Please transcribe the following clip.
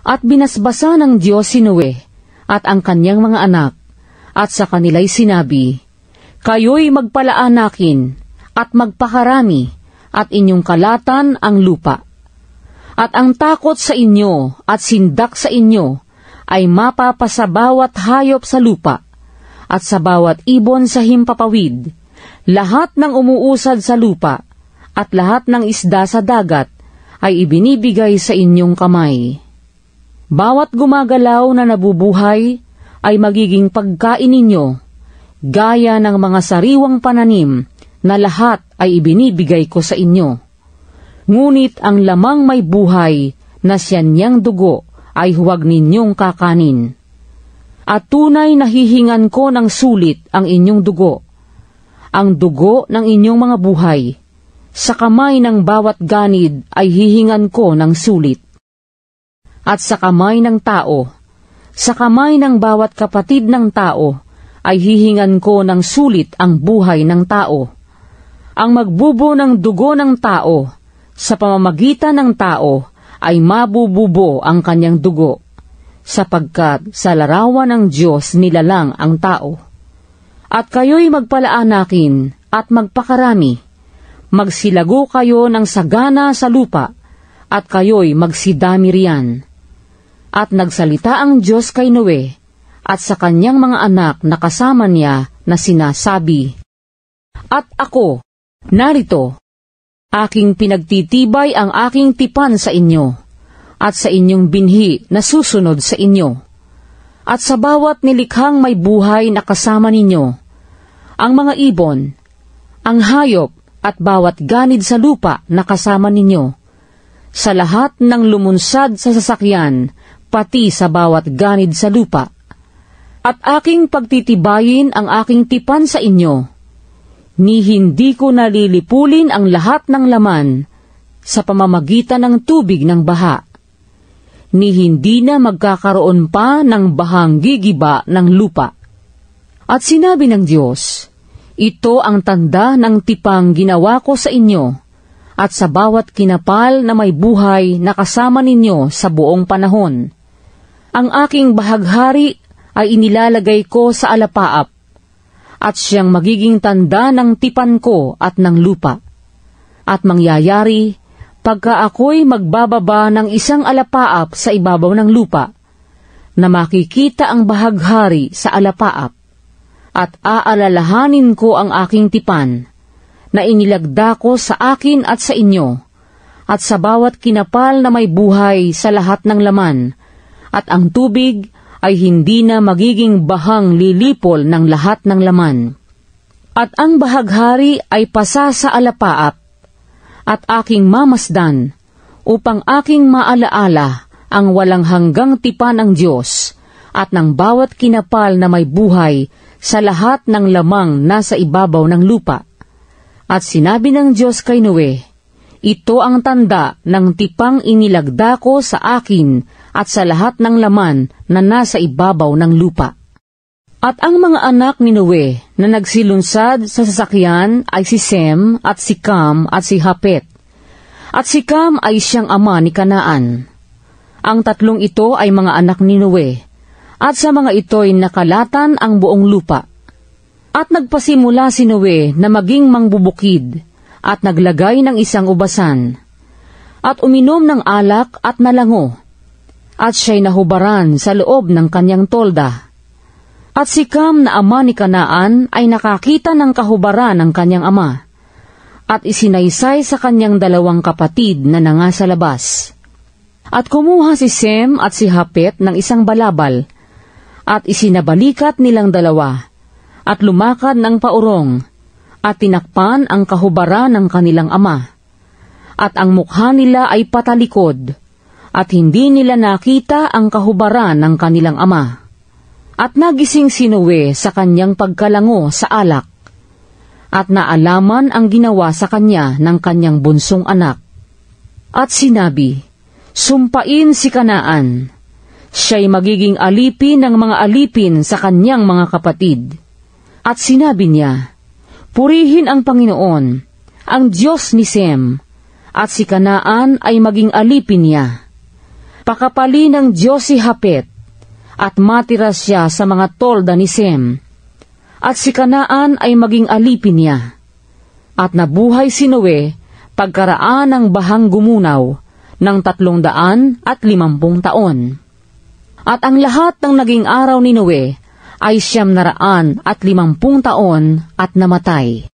At binasbasa ng Diyos si Noe at ang kanyang mga anak, at sa kanila'y sinabi, kayo'y magpalaanakin at magpakarami, at inyong kalatan ang lupa. At ang takot sa inyo at sindak sa inyo ay mapapasa bawat hayop sa lupa, at sa bawat ibon sa himpapawid, lahat ng umuusad sa lupa, at lahat ng isda sa dagat ay ibinibigay sa inyong kamay. Bawat gumagalaw na nabubuhay ay magiging pagkain ninyo, gaya ng mga sariwang pananim na lahat ay ibinibigay ko sa inyo. Ngunit ang lamang may buhay na siyaniyang dugo ay huwag ninyong kakanin. At tunay na hihingan ko ng sulit ang inyong dugo, ang dugo ng inyong mga buhay. Sa kamay ng bawat ganid ay hihingan ko ng sulit. At sa kamay ng tao, sa kamay ng bawat kapatid ng tao, ay hihingan ko ng sulit ang buhay ng tao. Ang magbubo ng dugo ng tao, sa pamamagitan ng tao, ay mabububo ang kanyang dugo, sapagkat sa larawan ng Diyos nilalang ang tao. At kayo'y magpalaanakin at magpakarami, magsilago kayo ng sagana sa lupa, at kayo'y magsidami riyan. At nagsalita ang Diyos kay Noe at sa kanyang mga anak na kasama niya na sinasabi, at ako, narito, aking pinagtitibay ang aking tipan sa inyo, at sa inyong binhi na susunod sa inyo, at sa bawat nilikhang may buhay na kasama ninyo, ang mga ibon, ang hayop, at bawat ganid sa lupa na kasama ninyo, sa lahat ng lumunsad sa sasakyan, pati sa bawat ganid sa lupa. At aking pagtitibayin ang aking tipan sa inyo, ni hindi ko nalilipulin ang lahat ng laman sa pamamagitan ng tubig ng baha, ni hindi na magkakaroon pa ng bahang gigiba ng lupa. At sinabi ng Diyos, ito ang tanda ng tipang ginawa ko sa inyo, at sa bawat kinapal na may buhay na kasama ninyo sa buong panahon. Ang aking bahaghari ay inilalagay ko sa alapaap, at siyang magiging tanda ng tipan ko at ng lupa. At mangyayari, pagka ako'y magbababa ng isang alapaap sa ibabaw ng lupa, na makikita ang bahaghari sa alapaap, at aalalahanin ko ang aking tipan, na inilagda ko sa akin at sa inyo, at sa bawat kinapal na may buhay sa lahat ng laman, at ang tubig ay hindi na magiging bahang lilipol ng lahat ng laman. At ang bahaghari ay pasa sa alapaap, at aking mamasdan, upang aking maalaala ang walang hanggang tipan ng Diyos, at ng bawat kinapal na may buhay sa lahat ng lamang nasa ibabaw ng lupa. At sinabi ng Diyos kay Noe, ito ang tanda ng tipang inilagda ko sa akin at sa lahat ng laman na nasa ibabaw ng lupa. At ang mga anak ni Noe na nagsilunsad sa sasakyan ay si Sem at si Cam at si Hapet. At si Cam ay siyang ama ni Kanaan. Ang tatlong ito ay mga anak ni Noe, at sa mga ito'y nakalatan ang buong lupa. At nagpasimula si Noe na maging mangbubukid, at naglagay ng isang ubasan, at uminom ng alak at nalango, at siya'y nahubaran sa loob ng kanyang tolda. At si Cam na ama ni Kanaan ay nakakita ng kahubaran ng kanyang ama, at isinaysay sa kanyang dalawang kapatid na nasa labas. At kumuha si Sem at si Hapet ng isang balabal, at isinabalikat nilang dalawa, at lumakad ng paurong, at tinakpan ang kahubaran ng kanilang ama. At ang mukha nila ay patalikod, at hindi nila nakita ang kahubaran ng kanilang ama. At nagising si Noe sa kanyang pagkalango sa alak, at naalaman ang ginawa sa kanya ng kanyang bunsong anak. At sinabi, sumpain si Kanaan, siya'y magiging alipin ng mga alipin sa kanyang mga kapatid. At sinabi niya, purihin ang Panginoon, ang Diyos ni Sem, at si Kanaan ay maging alipin niya. Pakapali ng Diyos si Hapet, at matira siya sa mga tolda ni Sem. At si Kanaan ay maging alipin niya. At nabuhay si Noe pagkaraan ng bahang gumunaw ng 350 taon. At ang lahat ng naging araw ni Noe ay 950 taon at namatay.